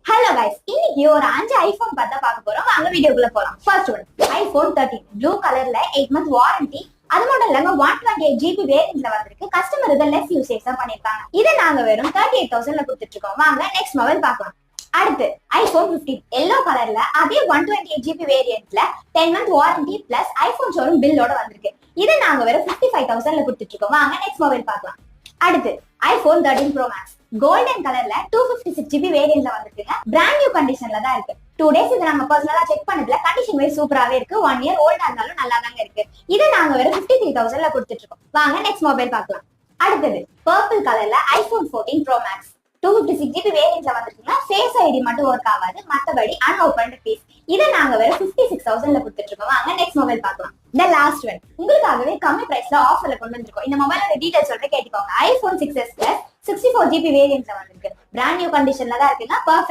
Hello guys, இன்னைக்கு ஒரு 5 iPhone பார்த்தா பார்க்க போறோம். வாங்க வீடியோக்குள்ள போலாம். ஃபர்ஸ்ட் ஒன் ஐபோன் 13 ப்ளூ கலர்ல 8 மந்த் வாரண்டி. அது மட்டும் இல்லாம 128 GB வேரியன்ட்ல வந்திருக்கு. கஸ்டமர் இதை லெஸ் யூசேஜ் தான் பண்ணிருக்காங்க. இதை நாங்க வெறும் 38,000ல கொடுத்துட்டு இருக்கோம். வாங்க நெக்ஸ்ட் மொபைல் பார்க்கலாம். அடுத்து ஐபோன் 15 எல்லோ கலர்ல அதே 128 GB வேரியன்ட்ல 10 month warranty plus iPhone showroom பில்லோட வந்திருக்கு. இதை நாங்க வெறும் 55,000ல கொடுத்துட்டு இருக்கோம். வாங்க நெக்ஸ்ட் மொபைல் பார்க்கலாம். அடுத்து ஐபோன் 13 ப்ரோ மேக்ஸ் கோல்டன் கலர்ல 256 GB வேரியன்ட்ல வந்திருக்குங்க. பிராண்ட் நியூ கண்டிஷன்ல தான் இருக்கு. 2 டேஸ் இதை நாங்க பர்சனலா செக் பண்ணதுல கண்டிஷன் வைஸ் சூப்பராவே இருக்கு. 1 இயர் ஓல்டா இருந்தாலும் நல்லா தாங்க இருக்கு. இதை நாங்க வெறும் 53,000ல கொடுத்துட்டு இருக்கோம். வாங்க நெக்ஸ்ட் மொபைல் பார்க்கலாம். அடுத்தது பர்பிள் கலர்ல ஐபோன் 14 ப்ரோ மேக்ஸ் 256 GB வேரியன்ட்ல வந்திருக்குங்க. ஃபேஸ் ஐடி மட்டும் ஒர்க் ஆகாது, மத்தபடி அன்ஓபன்ட் பீஸ். இதை நாங்க வெறும் 56,000ல கொடுத்துட்டு இருக்கோம். வாங்க நெக்ஸ்ட் மொபைல் பார்க்கலாம். இந்த லாஸ்ட் ஒன் உங்களுக்காகவே கம்மி பிரைஸ்ல ஆஃபர்ல கொண்டு வந்திருக்கோம். இந்த மொபைலோட டீடைல்ஸ் சொல்றேன் கேட்டுக்கோங்க. ஐபோன் 6s பிளஸ் 64 GB வேரியன்ட்ல வந்திருக்கு. பிராண்ட் நியூ கண்டிஷன்ல தான் இருக்குங்க.